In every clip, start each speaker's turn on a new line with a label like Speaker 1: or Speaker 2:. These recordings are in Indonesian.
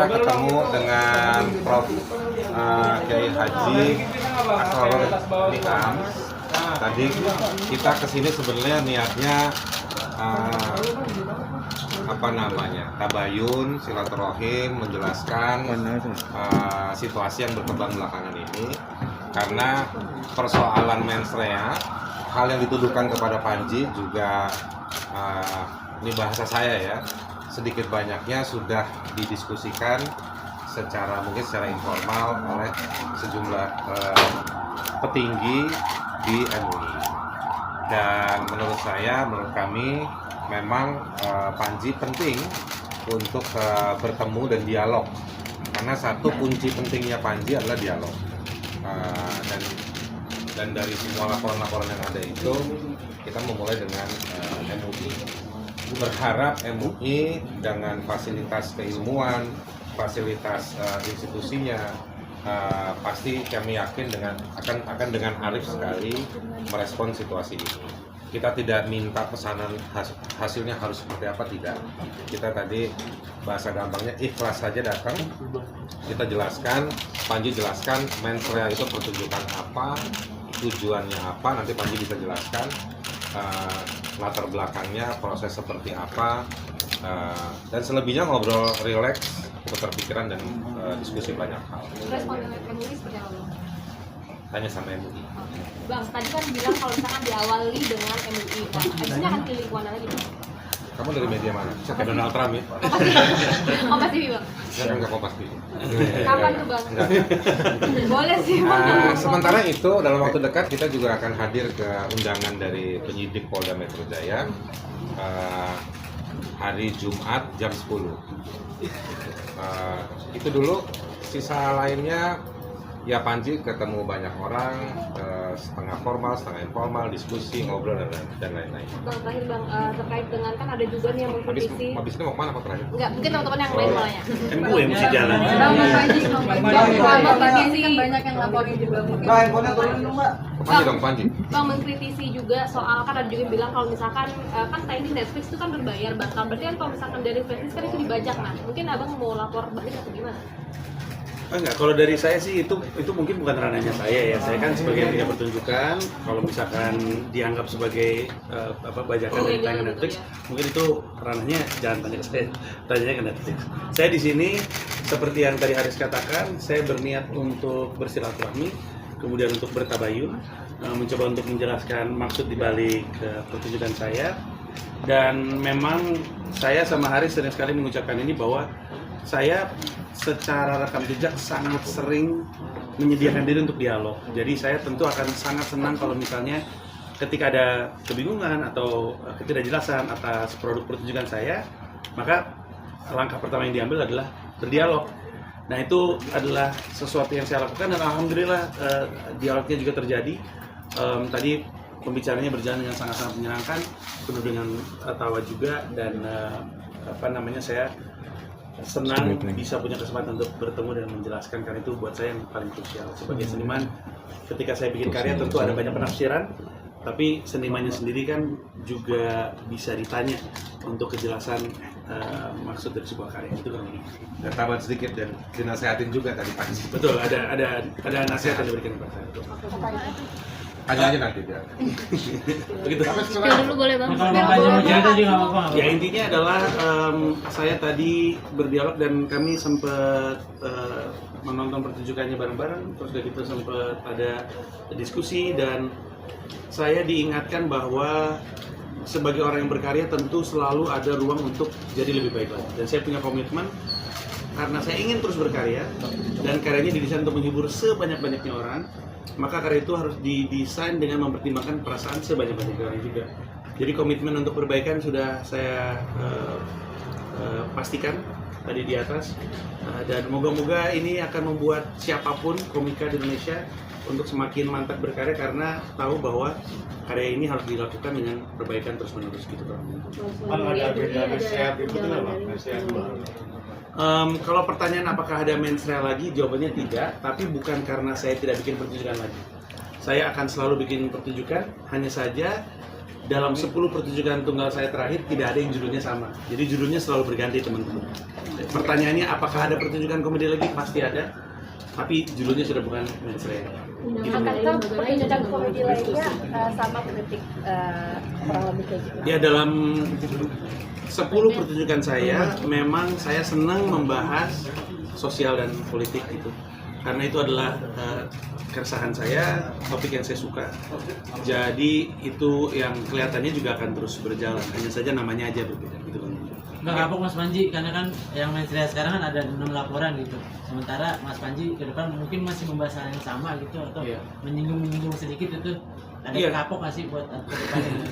Speaker 1: saya ketemu dengan Prof. Kiai Haji Asrorun Niam. Tadi kita kesini sebenarnya niatnya tabayun, silaturahim, menjelaskan situasi yang berkembang belakangan ini. Karena persoalan mensrea, hal yang dituduhkan kepada Panji juga ini bahasa saya ya, sedikit banyaknya sudah didiskusikan mungkin secara informal oleh sejumlah petinggi di MUI. Dan menurut kami memang Panji penting untuk bertemu dan dialog, karena satu kunci pentingnya Panji adalah dialog. Dan dari semua laporan-laporan yang ada itu, kita memulai dengan MUI. Berharap MUI dengan fasilitas keilmuan, fasilitas institusinya, pasti kami yakin akan dengan arif sekali merespon situasi ini. Kita tidak minta pesanan hasilnya harus seperti apa, tidak. Kita tadi bahasa gampangnya ikhlas saja datang, kita jelaskan, Panji jelaskan mensrea itu pertunjukan apa, tujuannya apa, nanti Panji bisa jelaskan latar belakangnya, proses seperti apa, dan selebihnya ngobrol rileks, tukar pikiran dan diskusi banyak hal.
Speaker 2: Respon MUI seperti apa?
Speaker 1: Tanya sama MUI.
Speaker 2: Bang, tadi kan bilang kalau misalkan diawali dengan MUI, Pak, habisnya akan pilih kemana lagi, Bang?
Speaker 1: Kamu dari media mana? Saya kayak Donald Trump ya?
Speaker 2: Kompas TV, Bang?
Speaker 1: Saya kan nggak Kompas TV.
Speaker 2: Kapan tuh, Bang? Boleh sih, Bang.
Speaker 1: Sementara itu, dalam waktu dekat kita juga akan hadir ke undangan dari penyidik Polda Metro Jaya hari Jumat jam 10. Itu dulu, sisa lainnya ya Panji ketemu banyak orang, setengah formal, setengah informal, diskusi, ngobrol dan lain-lain.
Speaker 2: Bang, terakhir Bang, terkait dengan kan ada juga nih yang mengkritisi.
Speaker 1: Habis ini mau kemana Pak terakhir?
Speaker 2: Enggak, mungkin teman-teman yang lain malahnya.
Speaker 3: Kan gue yang mesti jalan.
Speaker 2: Bang, mengkritisi
Speaker 4: banyak yang laporin juga mungkin.
Speaker 1: Panji.
Speaker 2: Bang, mengkritisi juga soal kan ada juga yang bilang kalau misalkan kan tayang di Netflix itu kan berbayar, Bang. Berarti kan kalau misalkan dari Netflix kan itu dibajak, nah. Mungkin Abang mau lapor balik atau gimana?
Speaker 3: Enggak, kalau dari saya sih itu mungkin bukan ranahnya saya ya. Saya kan sebagai punya pertunjukan, kalau misalkan dianggap sebagai bajakan dari tayangan Netflix, mungkin itu ranahnya jangan tanya ke saya, tanya ke Netflix. Saya di sini seperti yang tadi Haris katakan, saya berniat untuk bersilaturahmi, kemudian untuk bertabayun, mencoba untuk menjelaskan maksud dibalik pertunjukan saya. Dan memang saya sama Haris sering sekali mengucapkan ini bahwa saya secara rekam jejak sangat sering menyediakan diri untuk dialog. Jadi saya tentu akan sangat senang kalau misalnya ketika ada kebingungan atau ketidakjelasan atas produk pertunjukan saya, maka langkah pertama yang diambil adalah berdialog. Nah, itu adalah sesuatu yang saya lakukan dan alhamdulillah dialognya juga terjadi. Tadi pembicaranya berjalan dengan sangat-sangat menyenangkan, penuh dengan tawa juga, dan saya senang bisa punya kesempatan untuk bertemu dan menjelaskan, karena itu buat saya yang paling krusial. Sebagai seniman, ketika saya bikin karya tentu ada banyak penafsiran, tapi senimannya sendiri kan juga bisa ditanya untuk kejelasan maksud dari sebuah karya. Itu kan ini.
Speaker 1: Dan tambah sedikit dan dinasehatin juga tadi Panji.
Speaker 3: Betul, ada nasihat yang diberikan kepada saya.
Speaker 1: Tanya aja nanti dia.
Speaker 3: Begitu.
Speaker 2: Dulu boleh Bang.
Speaker 3: Ya, intinya adalah saya tadi berdialog dan kami sempat menonton pertunjukannya bareng-bareng, terus dari itu sempat ada diskusi, dan saya diingatkan bahwa sebagai orang yang berkarya tentu selalu ada ruang untuk jadi lebih baik lagi. Dan saya punya komitmen karena saya ingin terus berkarya dan karyanya didesain untuk menghibur sebanyak-banyaknya orang, maka karya itu harus didesain dengan mempertimbangkan perasaan sebanyak-banyaknya orang juga. Jadi komitmen untuk perbaikan sudah saya pastikan tadi di atas, dan moga-moga ini akan membuat siapapun komika di Indonesia untuk semakin mantap berkarya, karena tahu bahwa karya ini harus dilakukan dengan perbaikan terus-menerus gitu kan.
Speaker 5: Ada agenda nasihat itu kenapa? Nasihat baru.
Speaker 3: Kalau pertanyaan apakah ada mensrea lagi, jawabannya tidak, tapi bukan karena saya tidak bikin pertunjukan lagi. Saya akan selalu bikin pertunjukan, hanya saja dalam 10 pertunjukan tunggal saya terakhir tidak ada yang judulnya sama. Jadi judulnya selalu berganti teman-teman. Pertanyaannya apakah ada pertunjukan komedi lagi? Pasti ada. Tapi judulnya sudah bukan mensreya. Gitu.
Speaker 4: Apakah pertunjukan komedi lainnya sama kritik kurang lebih kayak gitu?
Speaker 3: Ya dalam 10 pertunjukan saya, memang saya senang membahas sosial dan politik gitu. Karena itu adalah keresahan saya, topik yang saya suka. Jadi itu yang kelihatannya juga akan terus berjalan. Hanya saja namanya aja berbeda gitu kan.
Speaker 6: Nggak kapok Mas Panji, karena kan yang mensreya sekarang kan ada 6 laporan gitu. Sementara Mas Panji ke depan mungkin masih membahas hal yang sama gitu atau menyinggung sedikit itu. Ada kapok nggak sih buat ke depannya?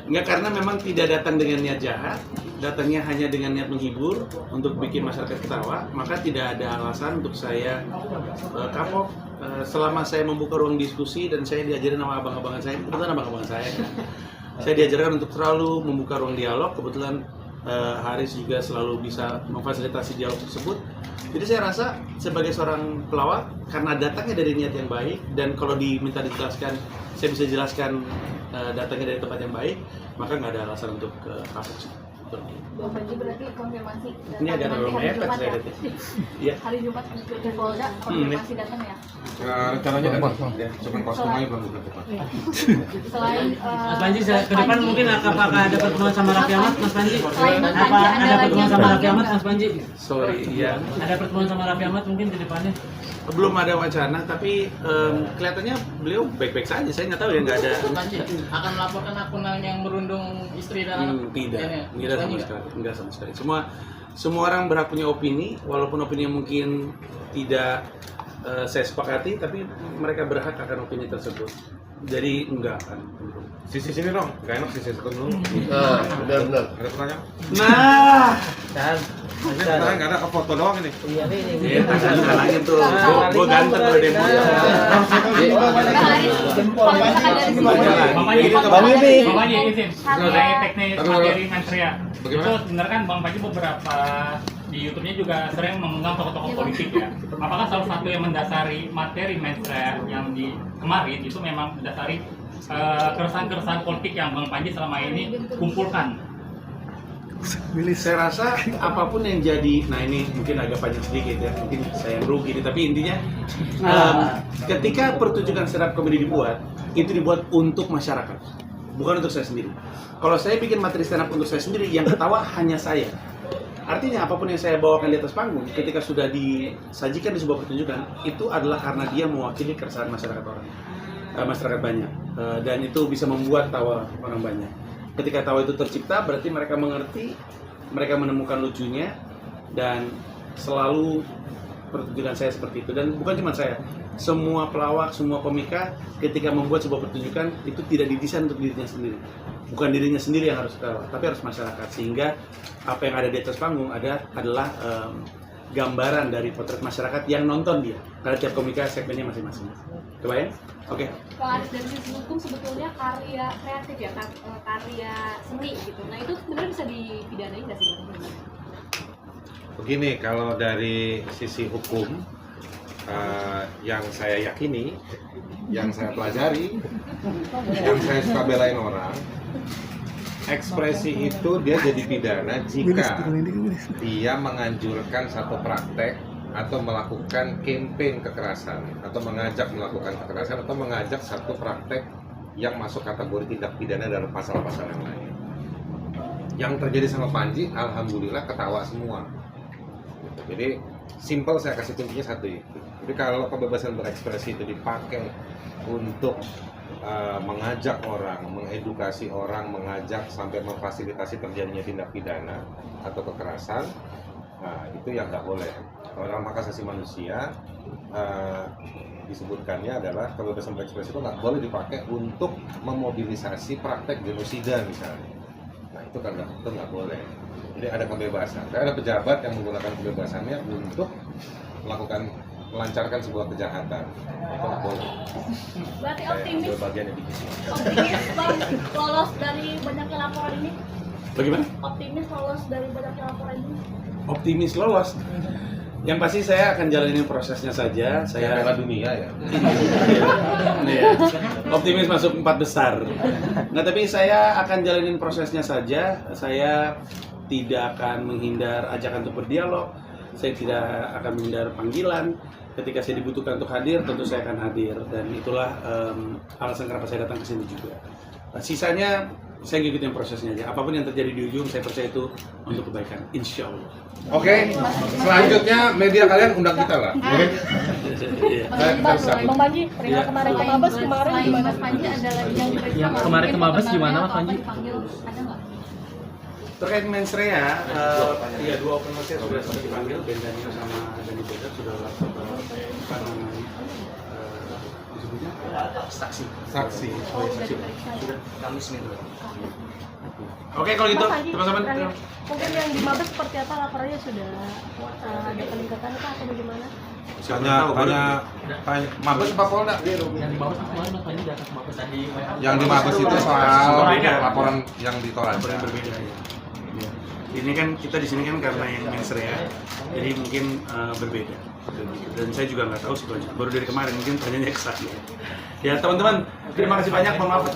Speaker 3: Enggak, karena memang tidak datang dengan niat jahat, datangnya hanya dengan niat menghibur untuk bikin masyarakat ketawa, maka tidak ada alasan untuk saya kapok. Selama saya membuka ruang diskusi dan saya diajarin sama abang-abangan saya, kebetulan abang-abangan saya kan, saya diajarkan untuk selalu membuka ruang dialog. Kebetulan Haris juga selalu bisa memfasilitasi dialog tersebut. Jadi saya rasa sebagai seorang pelawak, karena datangnya dari niat yang baik, dan kalau diminta dijelaskan, saya bisa jelaskan datangnya dari tempat yang baik, maka nggak ada alasan untuk kapok sih.
Speaker 4: Bang Panji berarti konfirmasi.
Speaker 3: Ini agak terlalu
Speaker 4: hari
Speaker 3: mepet
Speaker 4: Jumat
Speaker 3: saya
Speaker 4: ya?
Speaker 3: lihat. Iya.
Speaker 4: Hari Jumat di Polda konfirmasi datang ya?
Speaker 1: Rencananya ada, ya, cuma kostum aja belum dibentuk.
Speaker 4: Selain
Speaker 6: Mas Panji ke depan mungkin apakah ada pertemuan sama Raffi Ahmad, Mas Panji?
Speaker 4: Selain Mas
Speaker 6: Apa
Speaker 4: Panji, ada
Speaker 6: ada
Speaker 4: lagi
Speaker 6: pertemuan
Speaker 4: yang
Speaker 6: sama Raffi
Speaker 4: berlagak
Speaker 6: Ahmad,
Speaker 4: nggak?
Speaker 6: Mas Panji?
Speaker 3: Sorry, iya.
Speaker 6: Ada pertemuan sama Raffi Ahmad mungkin ke depannya?
Speaker 3: Belum ada wacana, tapi kelihatannya beliau baik-baik saja. Saya nggak tahu ya, nggak ada.
Speaker 7: Panji akan melaporkan akun yang merundung istri dan anak.
Speaker 3: Tidak sama sekali, enggak sama sekali. Semua orang berhak punya opini, walaupun opini mungkin tidak saya sepakati, tapi mereka berhak akan opini tersebut. Jadi enggak akan.
Speaker 1: Sisi sini dong, nggak enak sisi situ dulu.
Speaker 5: Benar.
Speaker 1: Ada pertanyaan?
Speaker 3: Nah,
Speaker 1: Ini sekarang nggak ada foto doang ini.
Speaker 3: ya tangan tuh. Gue ganteng kalau dia mau.
Speaker 7: Bang Panji, Bang Panji izin. Sebagai teknis materi mensreya.
Speaker 1: Bagaimana?
Speaker 7: Itu sebenarnya kan Bang Panji beberapa di YouTube-nya juga sering mengundang tokoh-tokoh politik ya. Apakah salah satu yang mendasari materi mensreya yang di kemarin itu memang mendasari keresahan-keresahan politik yang Bang Panji selama ini kumpulkan?
Speaker 3: Saya rasa apapun yang jadi, nah ini mungkin agak panjang sedikit ya, mungkin saya yang rugi nih, tapi intinya ketika pertunjukan stand up comedy dibuat, itu dibuat untuk masyarakat, bukan untuk saya sendiri. Kalau saya bikin materi stand up untuk saya sendiri, yang ketawa hanya saya. Artinya apapun yang saya bawakan di atas panggung, ketika sudah disajikan di sebuah pertunjukan, itu adalah karena dia mewakili keresahan masyarakat masyarakat banyak, dan itu bisa membuat tawa orang banyak. Ketika tawa itu tercipta, berarti mereka mengerti, mereka menemukan lucunya, dan selalu pertunjukan saya seperti itu. Dan bukan cuma saya, semua pelawak, semua komika ketika membuat sebuah pertunjukan itu tidak didesain untuk dirinya sendiri. Bukan dirinya sendiri yang harus ketawa, tapi harus masyarakat. Sehingga apa yang ada di atas panggung adalah gambaran dari potret masyarakat yang nonton dia. Karena tiap komika segmennya masing-masing. Kebayang? Oke.
Speaker 2: Kalau dari sisi hukum sebetulnya karya kreatif ya, karya seni gitu. Nah itu sebenarnya bisa dipidanain nggak sih?
Speaker 1: Begini, kalau dari sisi hukum yang saya yakini, yang saya pelajari, yang saya suka belain orang, ekspresi itu dia jadi pidana jika dia menganjurkan satu praktek atau melakukan campaign kekerasan, atau mengajak melakukan kekerasan, atau mengajak satu praktek yang masuk kategori tindak pidana dalam pasal-pasal yang lain. Yang terjadi sama Panji, alhamdulillah ketawa semua. Jadi simple, saya kasih kuncinya satu itu. Jadi kalau kebebasan berekspresi itu dipakai untuk mengajak orang, mengedukasi orang, mengajak sampai memfasilitasi terjadinya tindak pidana atau kekerasan, nah itu yang nggak boleh. Kalau dalam hak asasi manusia disebutkannya adalah kebebasan berekspresi itu nggak boleh dipakai untuk memobilisasi praktek genosida misalnya. Nah itu kan nggak boleh. Jadi ada kebebasan. Ada pejabat yang menggunakan kebebasannya untuk melancarkan sebuah kejahatan. Itu nggak boleh.
Speaker 2: Berarti optimis
Speaker 1: Bagian yang divisi.
Speaker 2: Bang, lolos dari banyaknya laporan ini?
Speaker 3: Bagaimana?
Speaker 2: Optimis lolos dari banyaknya laporan ini?
Speaker 3: Optimis lolos. Yang pasti saya akan jalanin prosesnya saja.
Speaker 1: Saya
Speaker 3: Saya
Speaker 1: bela dunia ya.
Speaker 3: Iya. Optimis masuk 4 besar. Nah, tapi saya akan jalanin prosesnya saja. Saya tidak akan menghindar ajakan untuk berdialog. Saya tidak akan menghindar panggilan. Ketika saya dibutuhkan untuk hadir, tentu saya akan hadir. Dan itulah alasan kenapa saya datang ke sini juga. Sisanya saya ngikutin prosesnya aja. Apapun yang terjadi di ujung, saya percaya itu untuk kebaikan. Insya Allah.
Speaker 1: Oke, selanjutnya media kalian undang kita lah. Oke?
Speaker 3: Iya.
Speaker 4: Bang Panji, perihal kemarin ke Mabes kemarin gimana?
Speaker 8: Mas Panji ada lagi yang diperiksa
Speaker 6: Yang
Speaker 8: nggak?
Speaker 6: kemarin ke
Speaker 8: Mungkin
Speaker 6: Mabes gimana, Mas
Speaker 8: atau apa
Speaker 6: Panji?
Speaker 8: dipanggil, ada nggak?
Speaker 3: Terkait mensrea, ya 2 open mensrea sudah sempat dipanggil, Ben Daniel sama Dani Becker sudah apa namanya disebutnya saksi.
Speaker 1: Saksi.
Speaker 3: Sudah Kamis minggu. Oke, kalau gitu
Speaker 4: Mas Panji,
Speaker 3: teman-teman.
Speaker 4: terakhir, mungkin yang di Mabes seperti apa laporannya sudah ada peningkatan kah atau bagaimana?
Speaker 1: Tanya Mabes apa Polda?
Speaker 6: Yang di Mabes kemarin Mas Panji datang ke Mabes tadi.
Speaker 1: Yang di Mabes itu soal laporan yang di Toraja.
Speaker 3: Laporan berbeda ya. Ini kan kita di sini kan karena yang mensrea, jadi mungkin berbeda. Dan saya juga nggak tahu situasi. Baru dari kemarin mungkin tanyanya ke saya. Ya teman-teman, terima kasih banyak. Mohon maaf.